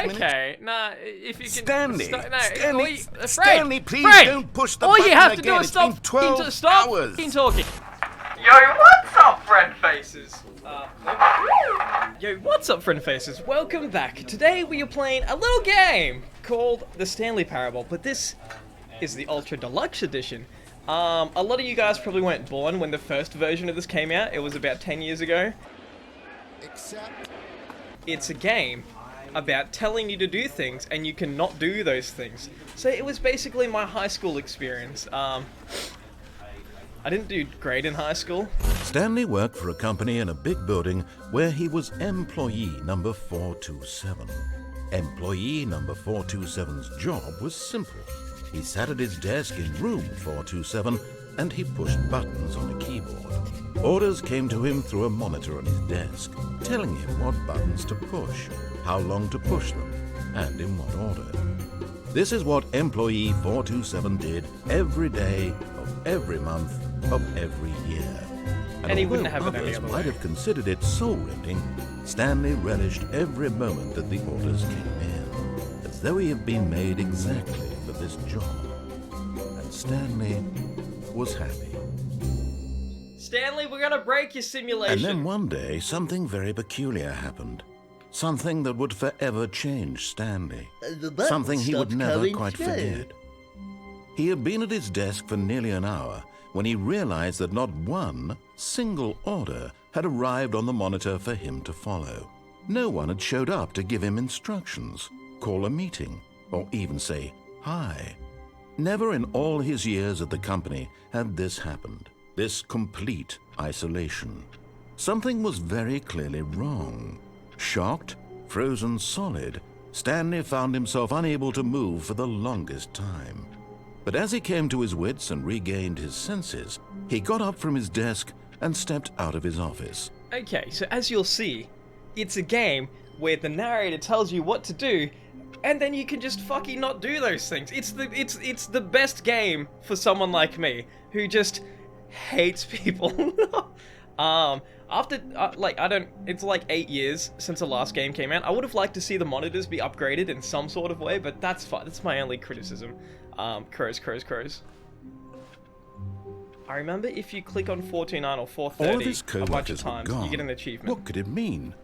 minute? Okay, nah, if you can... Stanley, Frank, Stanley, please Frank, don't push the all button you have to again. do is It's been 12 hours. fucking talking. Yo, what's up, friend faces? Yo, what's up, friend faces? Welcome back. Today we are playing a little game called the Stanley Parable, but this is the Ultra Deluxe edition. A lot of you guys probably weren't born when the first version of this came out. It was about 10 years ago. It's a game about telling you to do things and you cannot do those things. So it was basically my high school experience. I didn't do great in high school. Stanley worked for a company in a big building where he was employee number 427. Employee number 427's job was simple. He sat at his desk in room 427 and he pushed buttons on a keyboard. Orders came to him through a monitor on his desk, telling him what buttons to push, how long to push them, and in what order. This is what employee 427 did every day of every month of every year. And he wouldn't have it any others other might way. have considered it soul-rending, Stanley relished every moment that the orders came in, as though he had been made exactly for this job. And Stanley was happy. Stanley, we're gonna break your simulation. And then one day, something very peculiar happened. Something that would forever change Stanley. Something he would never quite forget. He had been at his desk for nearly an hour when he realized that not one single order had arrived on the monitor for him to follow. No one had showed up to give him instructions, call a meeting, or even say hi. Never in all his years at the company had this happened. This complete isolation. Something was very clearly wrong. Shocked, frozen solid, Stanley found himself unable to move for the longest time. But as he came to his wits and regained his senses, he got up from his desk and stepped out of his office. Okay, so as you'll see, it's a game where the narrator tells you what to do, and then you can just fucking not do those things. It's the best game for someone like me who just hates people. It's like 8 years since the last game came out. I would have liked to see the monitors be upgraded in some sort of way, but that's fine. That's my only criticism. Crows. I remember if you click on 429 or 430 All of his a bunch of co-workers were times, gone. you get an achievement. What could it mean?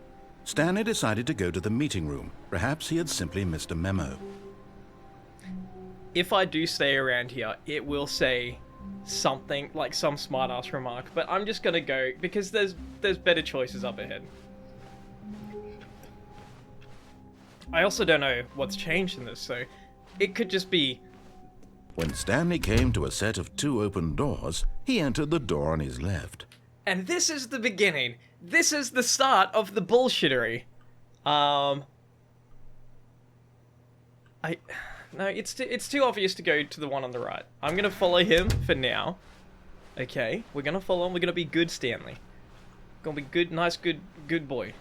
Stanley decided to go to the meeting room. Perhaps he had simply missed a memo. If I do stay around here, it will say something like some smart-ass remark, but I'm just gonna go because there's better choices up ahead. I also don't know what's changed in this, so it could just be... When Stanley came to a set of 2 open doors, he entered the door on his left. And this is the beginning. This is the start of the bullshittery. No, it's too obvious to go to the one on the right. I'm gonna follow him for now. Okay, we're gonna follow him. We're gonna be good, Stanley. Gonna be good, nice, good boy.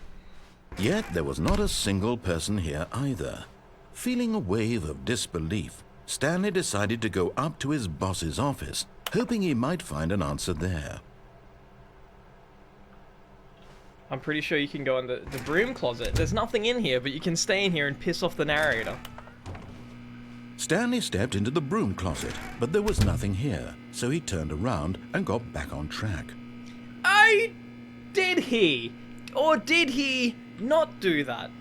Yet there was not a single person here either. Feeling a wave of disbelief, Stanley decided to go up to his boss's office, hoping he might find an answer there. I'm pretty sure you can go in the broom closet. There's nothing in here, but you can stay in here and piss off the narrator. Stanley stepped into the broom closet, but there was nothing here, so he turned around and got back on track. Did he? Or did he not do that?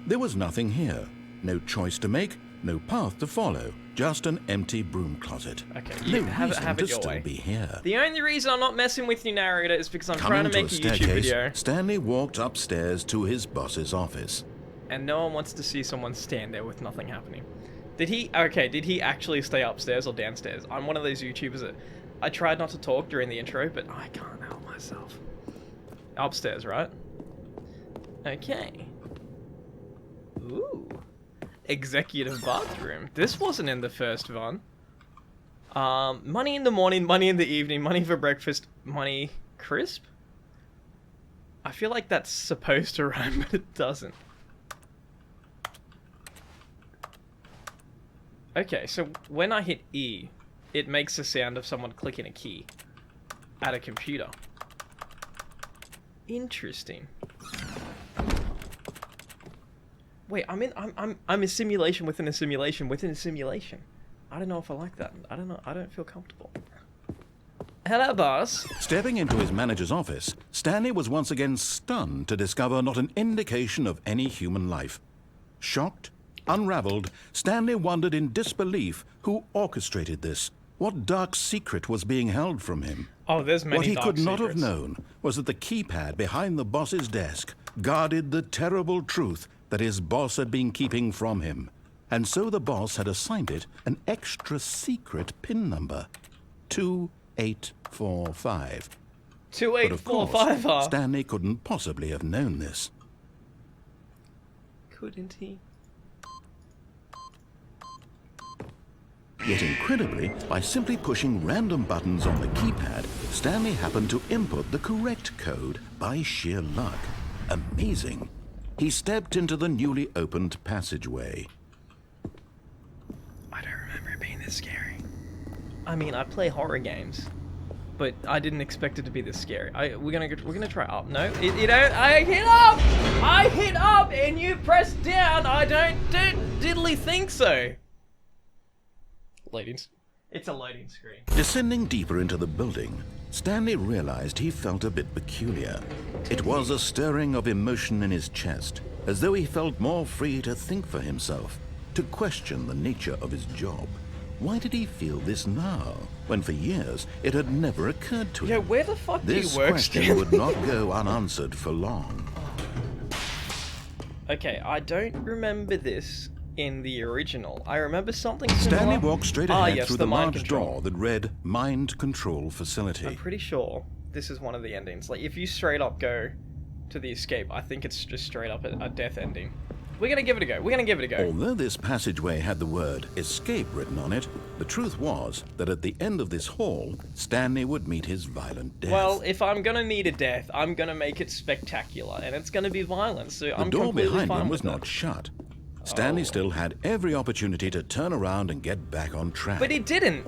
There was nothing here. No choice to make, no path to follow, just an empty broom closet. Okay, you no have reason it to your still way. be here. The only reason I'm not messing with you, narrator, is because I'm Coming trying to make a YouTube staircase, video. Stanley walked upstairs to his boss's office. And no one wants to see someone stand there with nothing happening. Did he actually stay upstairs or downstairs? I'm one of those YouTubers that I tried not to talk during the intro, but I can't help myself. Upstairs, right? Okay. Ooh. Executive bathroom. This wasn't in the first one. Money in the morning, money in the evening, money for breakfast, money crisp? I feel like that's supposed to rhyme, but it doesn't. Okay, so when I hit E, it makes the sound of someone clicking a key at a computer. Interesting. Wait, I'm a simulation within a simulation within a simulation. I don't know if I like that. I don't know. I don't feel comfortable. Hello, boss. Stepping into his manager's office, Stanley was once again stunned to discover not an indication of any human life. Shocked, unraveled, Stanley wondered in disbelief who orchestrated this. What dark secret was being held from him? Oh, there's many What he dark could not secrets. have known was that the keypad behind the boss's desk guarded the terrible truth that his boss had been keeping from him. And so the boss had assigned it an extra secret PIN number. 2845. 2845, But of course, Stanley couldn't possibly have known this. Couldn't he? Yet incredibly, by simply pushing random buttons on the keypad, Stanley happened to input the correct code by sheer luck. Amazing. He stepped into the newly opened passageway. I don't remember it being this scary. I mean, I play horror games, but I didn't expect it to be this scary. We're gonna try up. No, you don't. I hit up. I hit up, and you pressed down. I don't diddly think so. Loading. It's a loading screen. Descending deeper into the building, Stanley realized he felt a bit peculiar. It was a stirring of emotion in his chest, as though he felt more free to think for himself, to question the nature of his job. Why did he feel this now, when for years it had never occurred to him? Yeah, where the fuck do This you work, question Stanley? would not go unanswered for long. Okay, I don't remember this in the original. I remember something similar. Stanley walked straight ahead yes, through the mind large control. door that read Mind Control Facility. I'm pretty sure this is one of the endings. Like, if you straight up go to the escape, I think it's just straight up a death ending. We're gonna give it a go. We're gonna give it a go. Although this passageway had the word escape written on it, the truth was that at the end of this hall, Stanley would meet his violent death. Well, if I'm gonna meet a death, I'm gonna make it spectacular, and it's gonna be violent, so I'm the door completely behind fine him with was not that. shut. Stanley Oh. still had every opportunity to turn around and get back on track. But he didn't.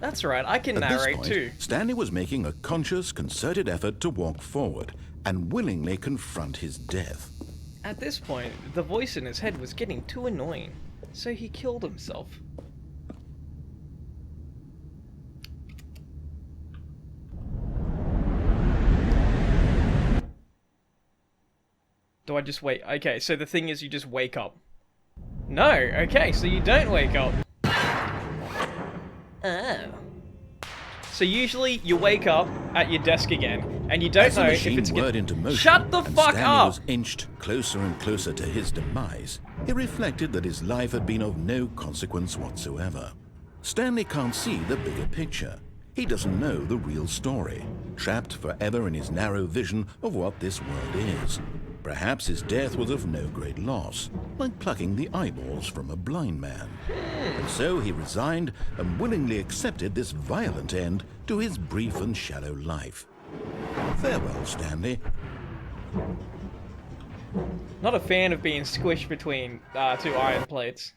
That's right, I can At this narrate point, too. Stanley was making a conscious, concerted effort to walk forward and willingly confront his death. At this point, the voice in his head was getting too annoying, so he killed himself. Do I just wait? Okay, so the thing is you just wake up. No, okay, so you don't wake up. Oh. So usually you wake up at your desk again, and you don't As the know if machine it's whirred into motion, Shut the and fuck Stanley up! was inched closer and closer to his demise, he reflected that his life had been of no consequence whatsoever. Stanley can't see the bigger picture. He doesn't know the real story, trapped forever in his narrow vision of what this world is. Perhaps his death was of no great loss, like plucking the eyeballs from a blind man. And so he resigned and willingly accepted this violent end to his brief and shallow life. Farewell, Stanley. Not a fan of being squished between two iron plates.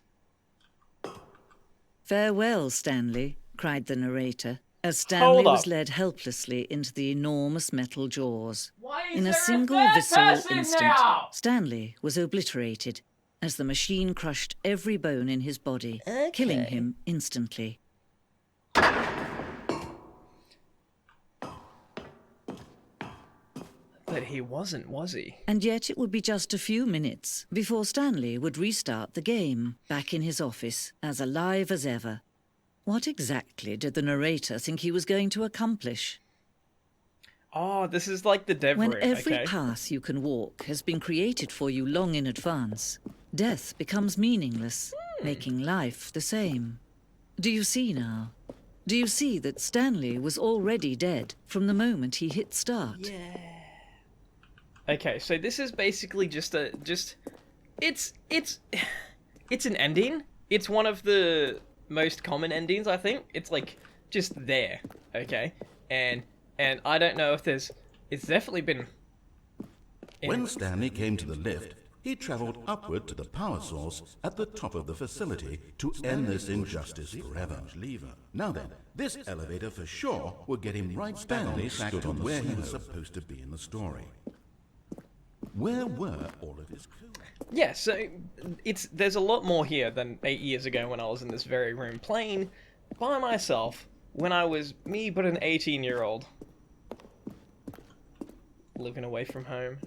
"Farewell, Stanley," cried the narrator, as Stanley was up. led helplessly into the enormous metal jaws. Why is In a there single third visceral person instant, now? Stanley was obliterated as the machine crushed every bone in his body, killing him instantly. But he wasn't, was he? And yet it would be just a few minutes before Stanley would restart the game, back in his office, as alive as ever. What exactly did the narrator think he was going to accomplish? Oh, this is like the dev When room, every okay. path you can walk has been created for you long in advance, death becomes meaningless, making life the same. Do you see now? Do you see that Stanley was already dead from the moment he hit start? Yeah. Okay, so this is basically it's an ending. It's one of the most common endings, I think. It's like just there, okay? And I don't know if it's definitely been When Stanley came to the lift, he traveled upward to the power source at the top of the facility to end this injustice forever. Now then, this elevator for sure would get him right back on track to where he was supposed to be in the story. Where were all of his crew? Yeah, so there's a lot more here than 8 years ago when I was in this very room playing by myself when I was me but an 18-year-old. Living away from home.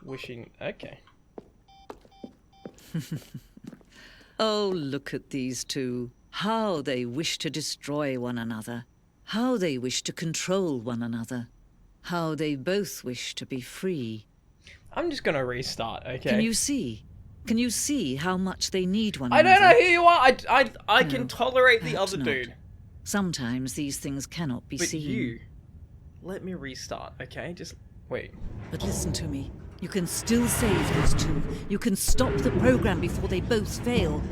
Wishing... Okay. Oh, look at these two. How they wish to destroy one another. How they wish to control one another. How they both wish to be free. I'm just gonna restart, okay? Can you see? Can you see how much they need one another? I don't know who you are! I can tolerate the other not. dude. Sometimes these things cannot be seen. But you... Let me restart, okay? Just... Wait. But listen to me. You can still save these two. You can stop the program before they both fail.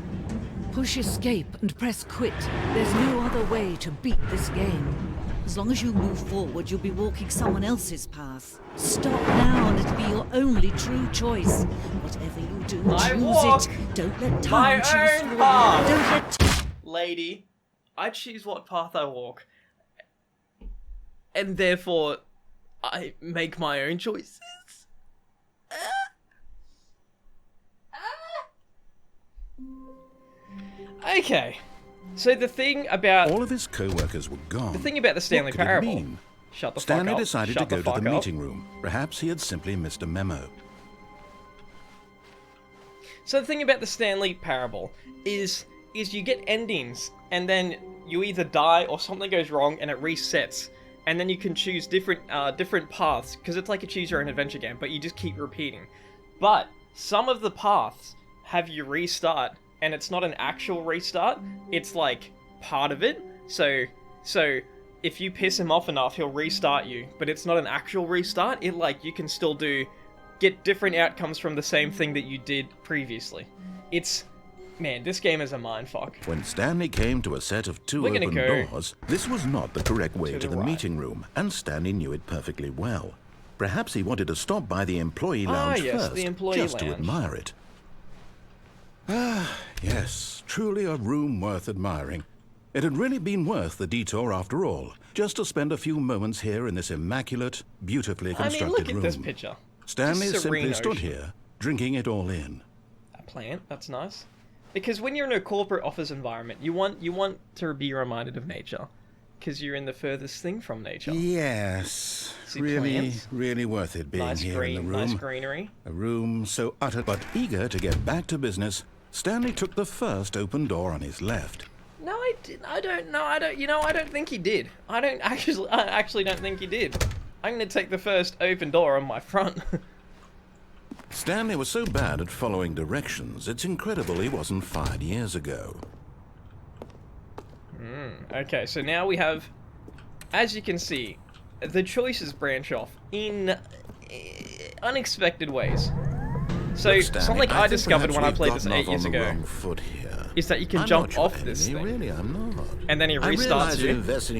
Push escape and press quit. There's no other way to beat this game. As long as you move forward, you'll be walking someone else's path. Stop now and it'll be your only true choice. Whatever you do, choose it. Don't let time choose for you. Don't let... Lady, I choose what path I walk. And therefore, I make my own choices. Okay, so the thing about... All of his co-workers were gone. The thing about the Stanley What could it parable... mean? Shut the Stanley fuck up. decided Shut to go the to the fuck up. meeting room. Perhaps he had simply missed a memo. So the thing about the Stanley parable is you get endings, and then you either die or something goes wrong and it resets, and then you can choose different paths, because it's like a choose your own adventure game, but you just keep repeating. But some of the paths have you restart, and it's not an actual restart, it's like part of it. So if you piss him off enough, he'll restart you, but it's not an actual restart. It like you can still get different outcomes from the same thing that you did previously. It's... Man, this game is a mindfuck. When Stanley came to a set of two open doors, this was not the correct way to the meeting room, and Stanley knew it perfectly well. Perhaps he wanted to stop by the employee lounge first, the employee just lounge. to admire it. Ah, yes, truly a room worth admiring. It had really been worth the detour after all, just to spend a few moments here in this immaculate, beautifully constructed room. I mean, look at this picture. Stanley simply stood here, drinking it all in. A plant, that's nice. Because when you're in a corporate office environment, you want to be reminded of nature. Because you're in the furthest thing from nature. Yes, really worth it being here in the room. Nice greenery. A room so utter but eager to get back to business, Stanley took the first open door on his left. No, I didn't. I don't think he did. I actually don't think he did. I'm going to take the first open door on my front. Stanley was so bad at following directions, it's incredible he wasn't fired years ago. Okay, so now we have, as you can see, the choices branch off in unexpected ways. So, something I discovered when I played this 8 years ago is that you can jump off this thing. Really, I'm not. And then he restarts you,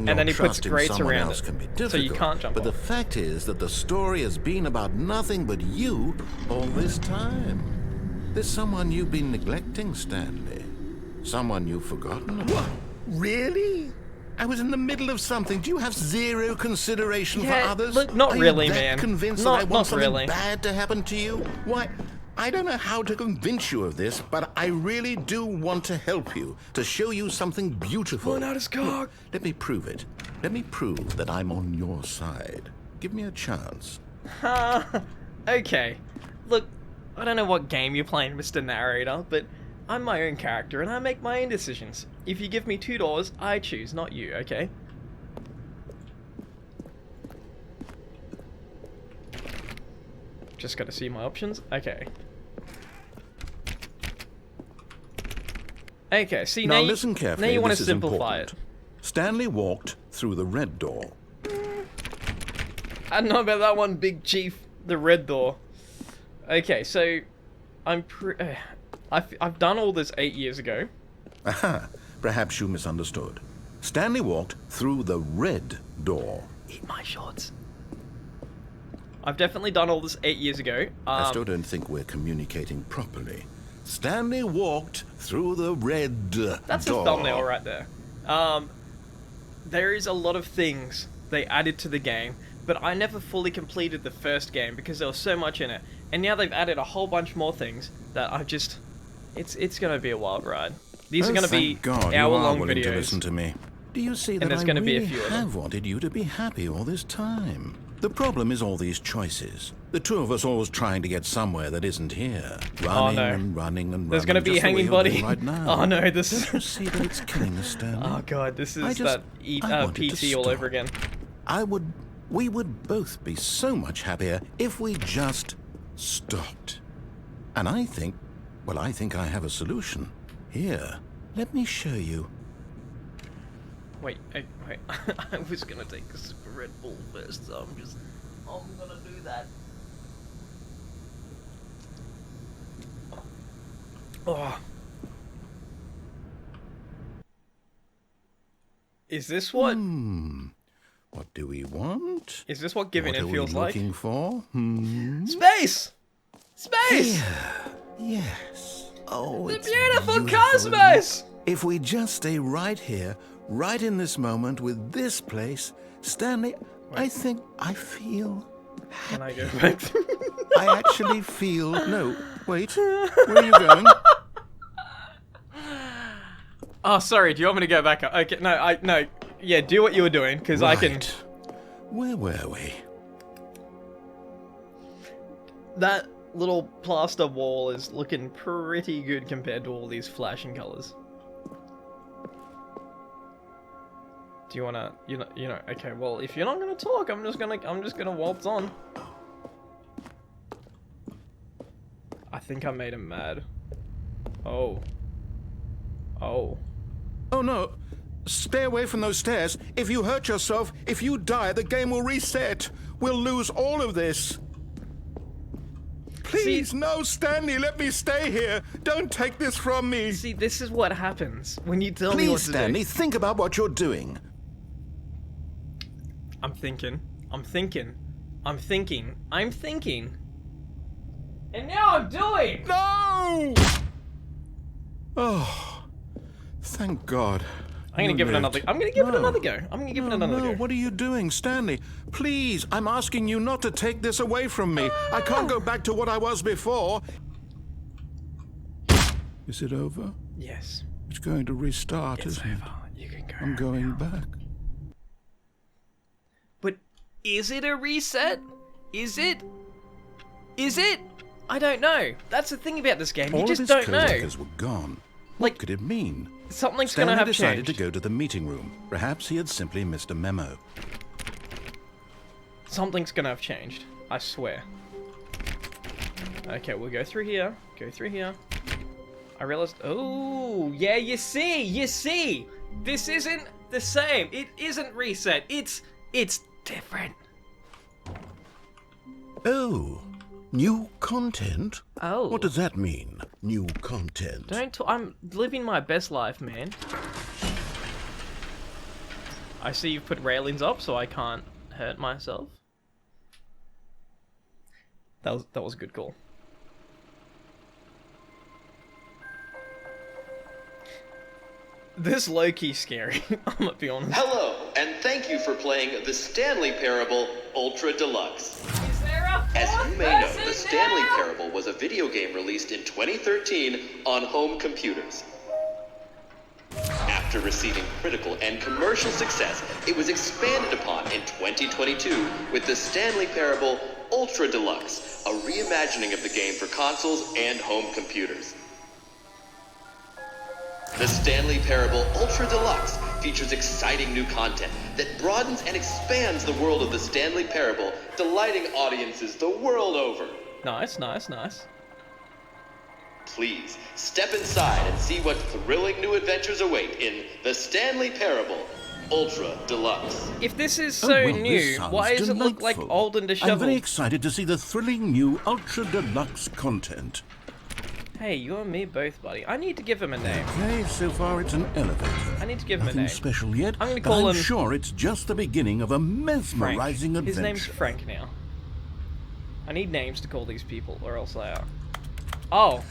and then he puts grates around it, so you can't jump off. But the fact is that the story has been about nothing but you all this time. There's someone you've been neglecting, Stanley. Someone you've forgotten about. What? Really? I was in the middle of something. Do you have zero consideration for others? Look, not really, man. Are you that convinced that I want something bad to happen to you? Why, I don't know how to convince you of this, but I really do want to help you, to show you something beautiful. Pulling out his cock. Let me prove it. Let me prove that I'm on your side. Give me a chance. Okay. Look, I don't know what game you're playing, Mr. Narrator, but I'm my own character and I make my own decisions. If you give me 2 doors, I choose, not you, okay? Just gotta see my options. Okay. Okay, see, now listen carefully. Now you want to This is simplify important. it. Stanley walked through the red door. I don't know about that one, Big Chief. The red door. Okay, so I've done all this 8 years ago. Aha, perhaps you misunderstood. Stanley walked through the red door. Eat my shorts. I've definitely done all this 8 years ago. I still don't think we're communicating properly. Stanley walked through the red door. That's a thumbnail right there. There is a lot of things they added to the game, but I never fully completed the first game because there was so much in it. And now they've added a whole bunch more things that I've just... It's going to be a wild ride. These are going to be hour-long videos. To listen to me. Do you see that I really have wanted you to be happy all this time? The problem is all these choices. The two of us always trying to get somewhere that isn't here. Running and running and There's running. There's going to be a hanging body. Right now. Oh no, this is... Don't you see that it's killing us, Stanley? Oh god, this is PT all over again. We would both be so much happier if we just stopped. And I think I have a solution. Here, let me show you. Wait. I was gonna take a sip of Red Bull first, so I'm gonna do that. Oh. Is this what... What do we want? Is this what giving in feels like? What are we looking for? Space! Space! Yeah. Yes. Oh, the it's beautiful cosmos! If we just stay right here, right in this moment with this place, Stanley, I think I feel happy. Can I go back? I actually feel... No, wait. Where are you going? Oh, sorry. Do you want me to go back up? Okay, no. Yeah, do what you were doing, because I can... Where were we? That little plaster wall is looking pretty good compared to all these flashing colors. Do you wanna, you know, okay, well, if you're not gonna talk, I'm just gonna waltz on. I think I made him mad. Oh. Oh no. Stay away from those stairs. If you hurt yourself, if you die, the game will reset. We'll lose all of this. Please, no, Stanley, let me stay here. Don't take this from me. See, this is what happens when you tell me what to do. Please, Stanley, think about what you're doing. I'm thinking. And now I'm doing! No! Oh, thank God. I'm gonna give it another go. What are you doing, Stanley? Please, I'm asking you not to take this away from me. I can't go back to what I was before. Is it over? Yes. It's going to restart, isn't it? You can go. I'm going back. But is it a reset? Is it? I don't know. That's the thing about this game. You just don't know. All of his co-workers were gone. What could it mean? Something's gonna have changed. Stanley decided to go to the meeting room. Perhaps he had simply missed a memo. Something's gonna have changed. I swear. Okay, we'll go through here. I realized... Oh, yeah, you see! This isn't the same. It isn't reset. It's different. Oh, new content? Oh. What does that mean, new content? I'm living my best life, man. I see you've put railings up so I can't hurt myself. That was a good call. This low-key scary, I'm gonna be honest. Hello, and thank you for playing the Stanley Parable Ultra Deluxe. Is there a As you may know, the Stanley Parable was a video game released in 2013 on home computers. After receiving critical and commercial success, it was expanded upon in 2022 with the Stanley Parable Ultra Deluxe, a reimagining of the game for consoles and home computers. The Stanley Parable Ultra Deluxe features exciting new content that broadens and expands the world of the Stanley Parable, delighting audiences the world over. Nice. Please, step inside and see what thrilling new adventures await in the Stanley Parable Ultra Deluxe. If this is so new, why does it look like old and disheveled? I'm very excited to see the thrilling new Ultra Deluxe content. Hey, you and me both, buddy. I need to give him a name. Okay, so far it's an elevator. I need to give him a name. Nothing special yet, I'm gonna call him... sure it's just the beginning of a mesmerizing adventure. His name's Frank now. I need names to call these people, or else they are. Oh.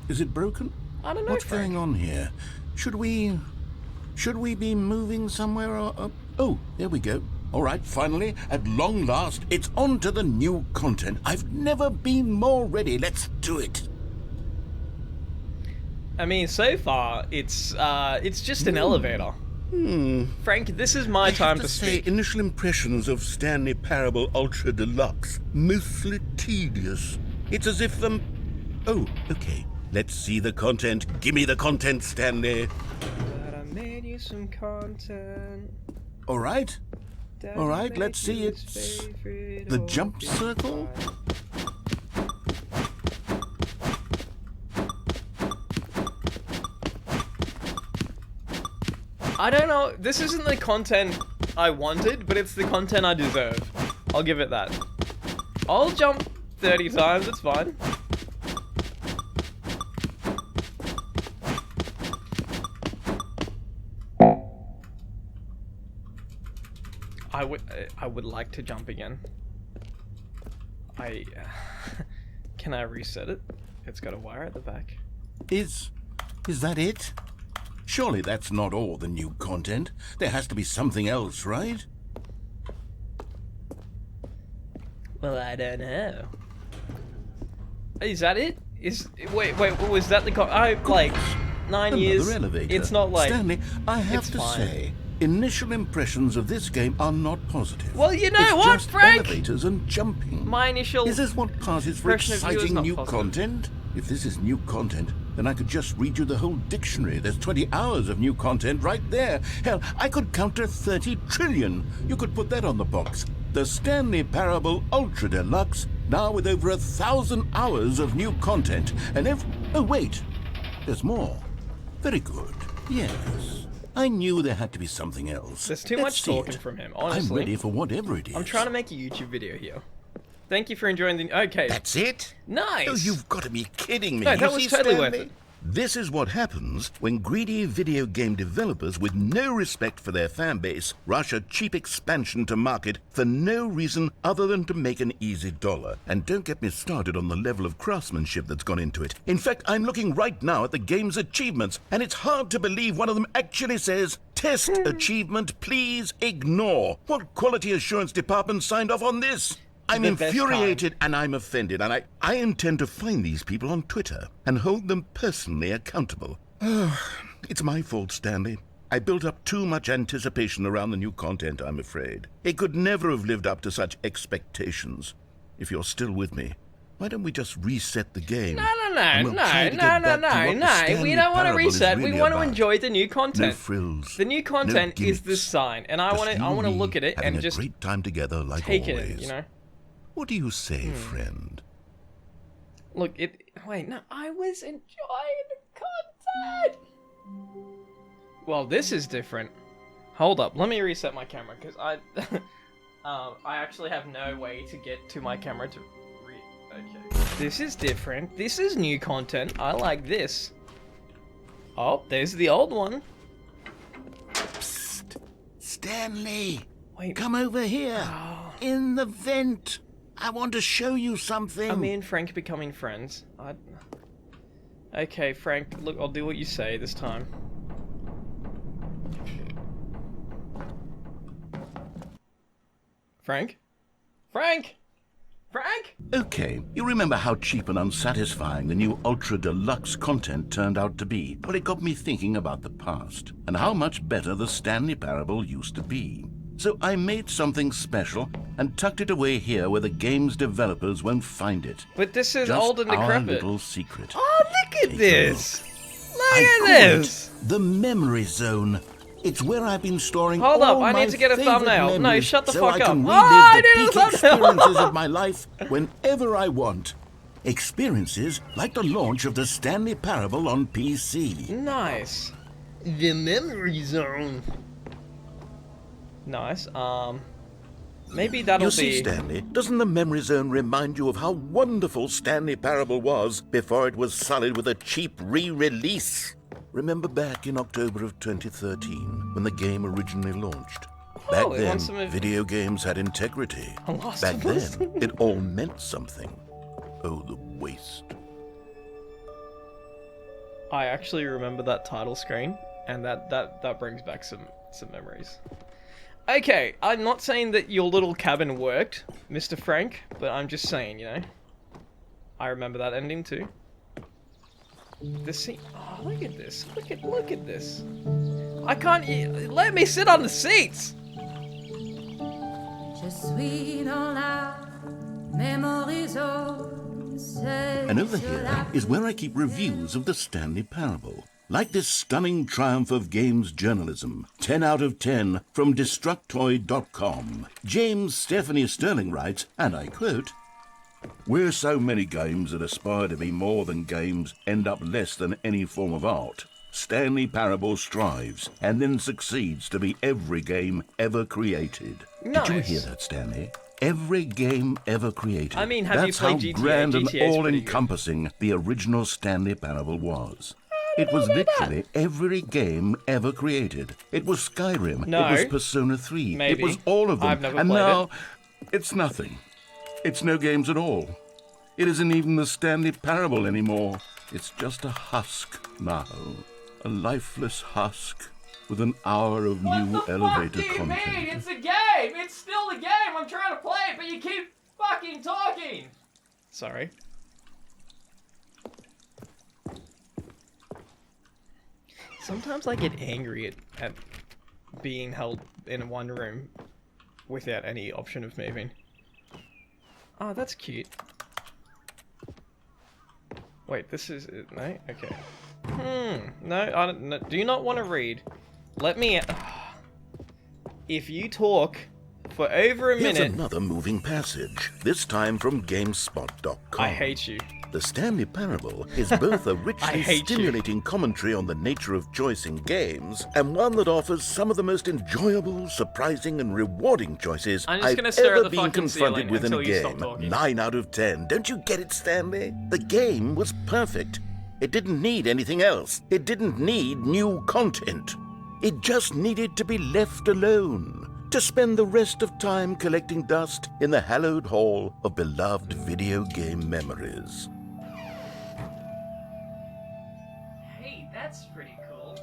Is it broken? I don't know, What's Frank. going on here? Should we be moving somewhere or... Oh, there we go. All right, finally, at long last, it's on to the new content. I've never been more ready. Let's do it. I mean, so far, it's just an elevator. Frank, this is my time to speak. Initial impressions of Stanley Parable Ultra Deluxe, mostly tedious. It's as if Oh, okay. Let's see the content. Give me the content, Stanley. But I made you some content. All right. All right, let's see. It's the jump circle. I don't know. This isn't the content I wanted, but it's the content I deserve. I'll give it that. I'll jump 30 times. It's fine. I would like to jump again. Can I reset it? It's got a wire at the back. Is that it? Surely that's not all the new content. There has to be something else, right? Well, I don't know. Is that it? Wait, was that the like 9 years? Elevator. It's not like Stanley, I have to say, initial impressions of this game are not positive. Well, you know it's what, just Frank? Elevators and jumping. My initial Is this what passes for impression of you is exciting not new positive. content? If this is new content, then I could just read you the whole dictionary. There's 20 hours of new content right there. Hell, I could counter 30 trillion. You could put that on the box. The Stanley Parable Ultra Deluxe, now with over 1,000 hours of new content. And oh wait, there's more. Very good. Yes. I knew there had to be something else. There's too Let's much see talking it. from him, honestly. I'm ready for whatever it is. I'm trying to make a YouTube video here. Thank you for enjoying the... Okay. That's it? Nice. Oh, you've got to be kidding me. No, that You was see, totally Stanley? worth it. This is what happens when greedy video game developers with no respect for their fan base rush a cheap expansion to market for no reason other than to make an easy dollar. And don't get me started on the level of craftsmanship that's gone into it. In fact, I'm looking right now at the game's achievements, and it's hard to believe one of them actually says, "Test achievement, please ignore." What quality assurance department signed off on this? I'm The best infuriated and I'm offended, and I intend to find these people on Twitter and hold them personally accountable. It's my fault, Stanley. I built up too much anticipation around the new content, I'm afraid. It could never have lived up to such expectations. If you're still with me, why don't we just reset the game? No. And we'll try to get back to what the Stanley We don't want to Parable is reset. We really want to about. enjoy the new content. No frills. The new content no is this gimmicks. sign, and I Just want to. you I want to and look me at it having and a just great time together like take always. it in. You know. What do you say, friend? Look, wait, no, I was enjoying the content. Well, this is different. Hold up, let me reset my camera because I actually have no way to get to my camera to Okay. This is different. This is new content. I like this. Oh, there's the old one. Psst, Stanley. Wait. Come over here. Oh. In the vent. I want to show you something. Are me and Frank becoming friends? Okay, Frank, look, I'll do what you say this time. Frank? Frank? Frank? Okay, you remember how cheap and unsatisfying the new Ultra Deluxe content turned out to be? Well, it got me thinking about the past and how much better the Stanley Parable used to be. So I made something special and tucked it away here where the game's developers won't find it. But this is Just old and our decrepit. little secret. Oh, look at Take a this! Look I at call this! it the memory zone. It's where I've been storing Hold all up, I my need to get a favorite thumbnail. No, memories shut the so fuck I can up. relive Ah, I the did a peak thumbnail. experiences of my life whenever I want. Experiences like the launch of the Stanley Parable on PC. Nice. The memory zone. Nice. Maybe that'll You see, be... Stanley, doesn't the memory zone remind you of how wonderful Stanley Parable was before it was sullied with a cheap re-release? Remember back in October of 2013, when the game originally launched? Back it then, wants some of- video games had integrity. Lost Back of us. then, it all meant something. Oh, the waste. I actually remember that title screen, and that brings back some memories. Okay, I'm not saying that your little cabin worked, Mr. Frank, but I'm just saying, you know. I remember that ending too. The seat. Oh, look at this. Look at this. I can't. Let me sit on the seats. And over here is where I keep reviews of the Stanley Parable. Like this stunning triumph of games journalism, 10 out of 10 from Destructoid.com. James Stephanie Sterling writes, and I quote, "Where so many games that aspire to be more than games end up less than any form of art, Stanley Parable strives and then succeeds to be every game ever created." Nice. Did you hear that, Stanley? Every game ever created. I mean, have That's you played how GTA? grand and GTA 's pretty all-encompassing the original Stanley Parable was. It was literally every game ever created. It was Skyrim. No. It was Persona 3. Maybe. It was all of them. I've never and played now, it. it's nothing. It's no games at all. It isn't even the Stanley Parable anymore. It's just a husk now. A lifeless husk with an hour of new elevator content. It's a game! It's still a game! I'm trying to play it, but you keep fucking talking! Sorry. Sometimes I get angry at being held in one room without any option of moving. Oh, that's cute. Wait, this is... No? Okay. No, I don't... No, do you not want to read? Let me... If you talk for over a minute... Here's another moving passage, this time from GameSpot.com. I hate you. The Stanley Parable is both a richly stimulating commentary on the nature of choice in games, and one that offers some of the most enjoyable, surprising, and rewarding choices I've ever been confronted with in a game. 9 out of 10. Don't you get it, Stanley? The game was perfect. It didn't need anything else. It didn't need new content. It just needed to be left alone, to spend the rest of time collecting dust in the hallowed hall of beloved video game memories. Hey, that's pretty cool.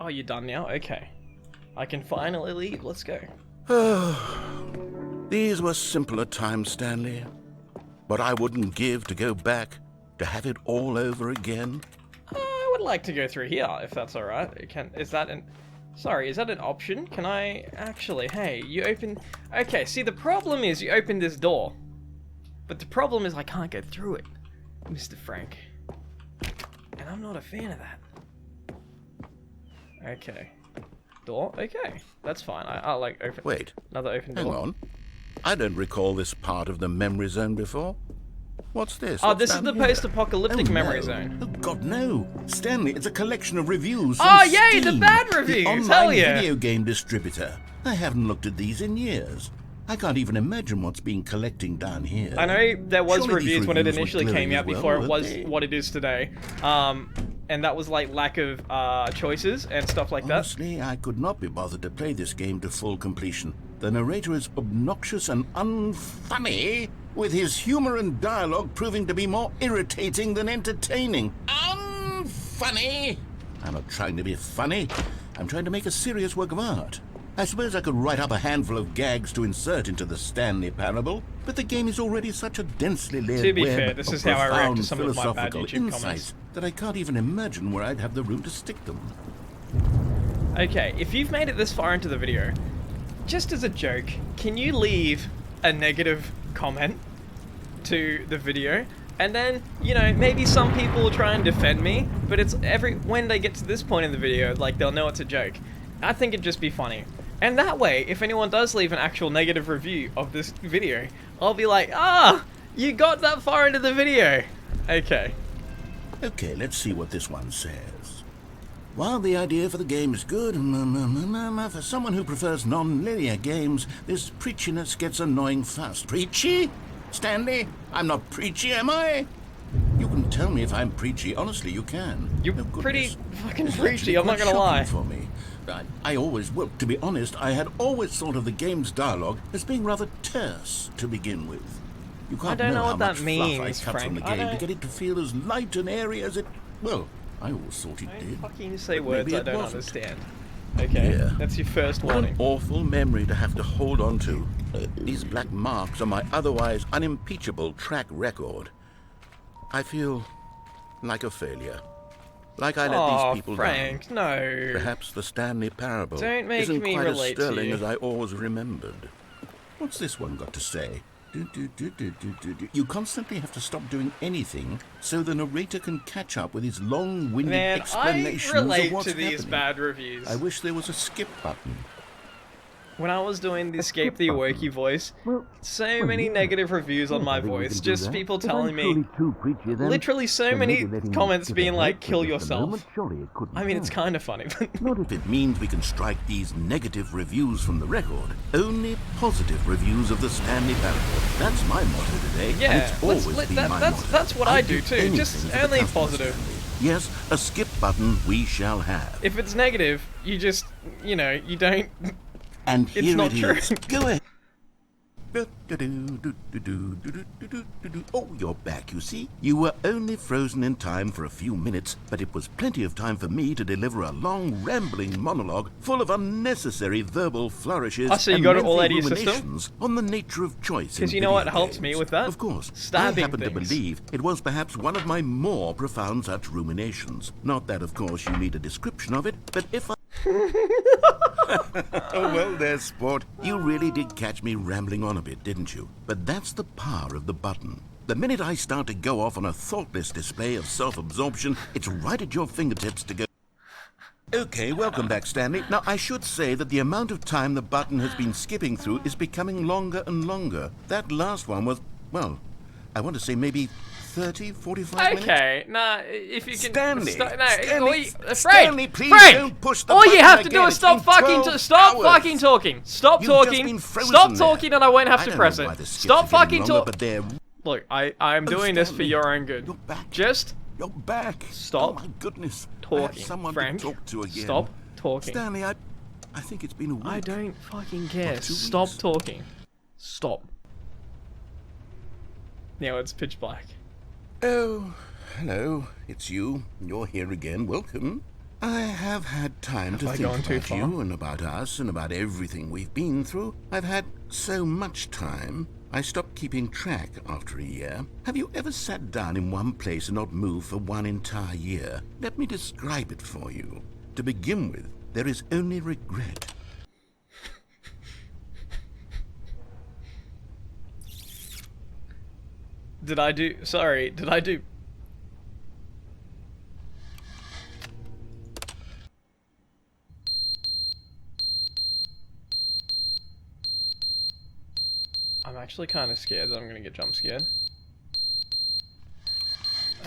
Oh, you're done now? Okay. I can finally leave. Let's go. These were simpler times, Stanley. But I wouldn't give to go back, to have it all over again. I would like to go through here, if that's alright. Is that an... Sorry, is that an option? Can I... Actually, hey, you open... Okay, see, the problem is you open this door. But the problem is I can't get through it, Mr. Frank. And I'm not a fan of that. Okay. Door? Okay. That's fine. I'll like, open... Wait. Another open door. Hang on. I don't recall this part of the memory zone before. What's this? Oh, What's this is down the here? post-apocalyptic Oh, memory no. zone. Oh, God, no. Stanley, it's a collection of reviews Oh, from yay, the Steam, bad reviews. the online Hell yeah. video game distributor. I haven't looked at these in years. I can't even imagine what's been collecting down here. I know there was Surely these reviews when it reviews were initially glowing came as out well, before it weren't was they? what it is today. And that was like lack of choices and stuff like that. Honestly, I could not be bothered to play this game to full completion. The narrator is obnoxious and unfunny, with his humor and dialogue proving to be more irritating than entertaining. Unfunny! I'm not trying to be funny. I'm trying to make a serious work of art. I suppose I could write up a handful of gags to insert into the Stanley Parable, but the game is already such a densely layered To be web fair, this of is how I react to profound some of my bad philosophical YouTube insights comments. that I can't even imagine where I'd have the room to stick them. Okay, if you've made it this far into the video, just as a joke, can you leave a negative comment to the video? And then, you know, maybe some people will try and defend me, but it's when they get to this point in the video, like, they'll know it's a joke. I think it'd just be funny. And that way, if anyone does leave an actual negative review of this video, I'll be like, ah, you got that far into the video. Okay. Okay, let's see what this one says. While the idea for the game is good, for someone who prefers non-linear games, this preachiness gets annoying fast. Preachy? Stanley, I'm not preachy, am I? You can tell me if I'm preachy. Honestly, you can. You're Oh, goodness. pretty fucking This is preachy, actually I'm not quite gonna lie. shocking for me. I always, well, to be honest, I had always thought of the game's dialogue as being rather terse to begin with. You can't don't know how what that much means, fluff I cut from Frank. the I game to don't- get it to feel as light and airy as it, well, I always thought it Don't did. fucking say but words maybe I it don't wasn't. understand. Okay, Yeah. that's your first What warning. an awful memory to have to hold on to. These black marks on my otherwise unimpeachable track record. I feel like a failure. Like I let these people Frank, down. no. Perhaps the Stanley parable Don't make isn't me quite as relate to sterling you. as I always remembered. What's this one got to say? You constantly have to stop doing anything so the narrator can catch up with his long-winded Man, I explanations relate of what's to these happening. bad reviews. I wish there was a skip button. When I was doing the Escape the Awoki voice, so many negative reviews on my voice, just people telling me, literally so many comments being like, kill yourself. I mean, it's kind of funny, but... Not if it means we can strike these negative reviews from the record. Only positive reviews of the Stanley parable. That's my motto today. and Yeah, it's always been my motto. that's what I do do too, anything just for the only customer, positive. Stanley. Yes, a skip button we shall have. If it's negative, you just, you know, you don't... And It's here not it true. is. Go ahead. Oh, you're back, you see. You were only frozen in time for a few minutes, but it was plenty of time for me to deliver a long, rambling monologue full of unnecessary verbal flourishes Oh, so you and got it all lengthy out of your system? ruminations on the nature of choice in 'Cause you know what video helps me games. with that? Of course. Stabbing I happen to things. believe it was perhaps one of my more profound such ruminations. Not that, of course, you need a description of it, but if I... Oh, well, there's sport. You really did catch me rambling on a bit, didn't you? But that's the power of the button. The minute I start to go off on a thoughtless display of self-absorption, it's right at your fingertips to go... Okay, welcome back, Stanley. Now, I should say that the amount of time the button has been skipping through is becoming longer and longer. That last one was, well, I want to say maybe 30, 45 minutes? Okay, nah, if you can... Stanley, Stanley, Frank! Stanley, please Frank! don't push the All you button have to do again. is It's been 12 stop hours. fucking talking. Stop You've just talking. been frozen Stop there. talking and I won't have I to don't press know why it. the skips Stop are getting fucking longer, talking. but they're... Look, I'm doing this for Stanley, your own good. You're back. Just You're back. Stop Oh my goodness. I talking. have someone Frank, to talk to again. stop talking. Stanley, I think it's been a week. I don't fucking care. 2 Stop weeks. talking. Stop. Now it's pitch black. Oh, hello. It's you. You're here again. Welcome. I have had time to I think gone too about far? you and about us and about everything we've been through. I've had so much time. I stopped keeping track after a year. Have you ever sat down in one place and not moved for one entire year? Let me describe it for you. To begin with, there is only regret. Did I do... Sorry, did I do... I'm actually kind of scared that I'm gonna get jump scared.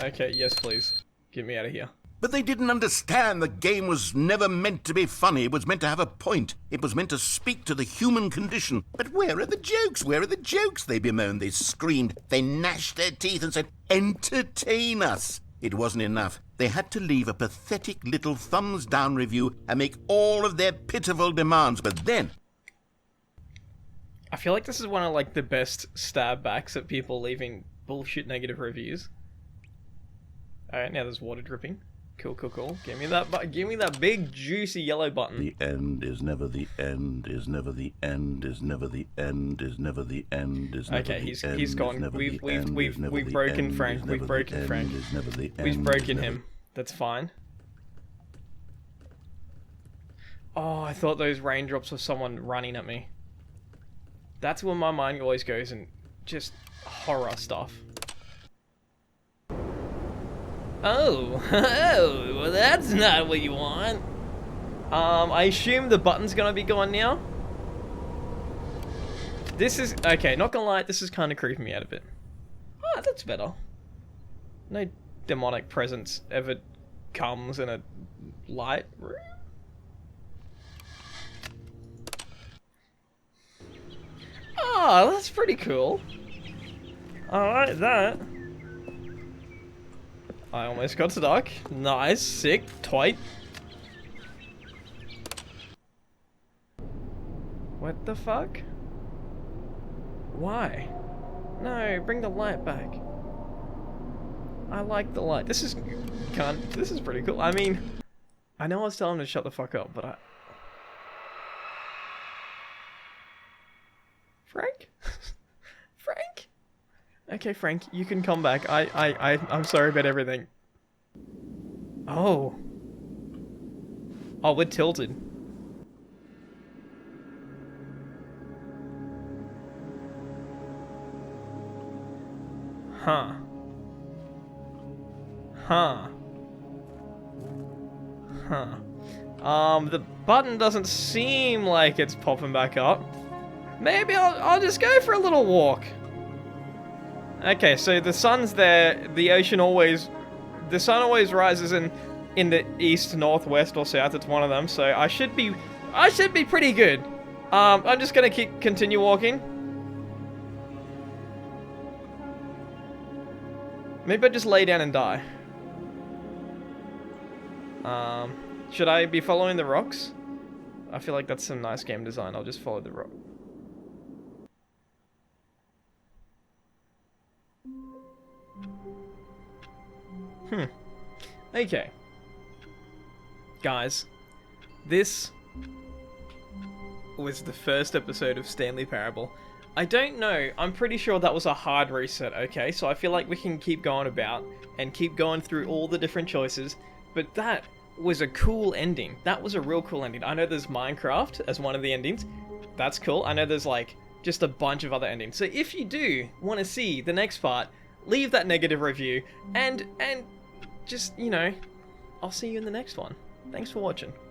Okay, yes please. Get me out of here. But they didn't understand the game was never meant to be funny. It was meant to have a point. It was meant to speak to the human condition. But where are the jokes? Where are the jokes? They bemoaned, they screamed, they gnashed their teeth and said, entertain us. It wasn't enough. They had to leave a pathetic little thumbs down review and make all of their pitiful demands. But then... I feel like this is one of like the best stab backs at people leaving bullshit negative reviews. Alright, now there's water dripping. Cool, cool, cool. Give me that big juicy yellow button. The end is never the end, is never the end, is never the end, is never the end, is never Okay, the he's end, he's is gone. never We've the end, is never the broken end, Frank. is We've never the broken end, Frank. is never the We've end, broken is him. never- That's fine. Oh, I thought those raindrops were someone running at me. That's where my mind always goes and just horror stuff. Oh, oh, well that's not what you want. I assume the button's gonna be gone now. This is, okay, not gonna lie, this is kind of creeping me out a bit. Ah, that's better. No demonic presence ever comes in a light room. Ah, that's pretty cool. I like that. I almost got stuck. Nice, sick, tight. What the fuck? Why? No, bring the light back. I like the light. This is pretty cool. I mean, I know I was telling him to shut the fuck up, but Frank? Frank? Okay, Frank, you can come back. I'm sorry about everything. Oh. Oh, we're tilted. Huh. Huh. Huh. The button doesn't seem like it's popping back up. Maybe I'll just go for a little walk. Okay, so the sun's there. The sun always rises in the east, northwest, or south. It's one of them. So I should be pretty good. I'm just gonna continue walking. Maybe I just lay down and die. Should I be following the rocks? I feel like that's some nice game design. I'll just follow the rock. Okay. Guys, this was the first episode of Stanley Parable. I don't know, I'm pretty sure that was a hard reset, okay? So I feel like we can keep going about and keep going through all the different choices, but that was a cool ending. That was a real cool ending. I know there's Minecraft as one of the endings. That's cool. I know there's like just a bunch of other endings. So if you do want to see the next part, leave that negative review and just, you know, I'll see you in the next one. Thanks for watching.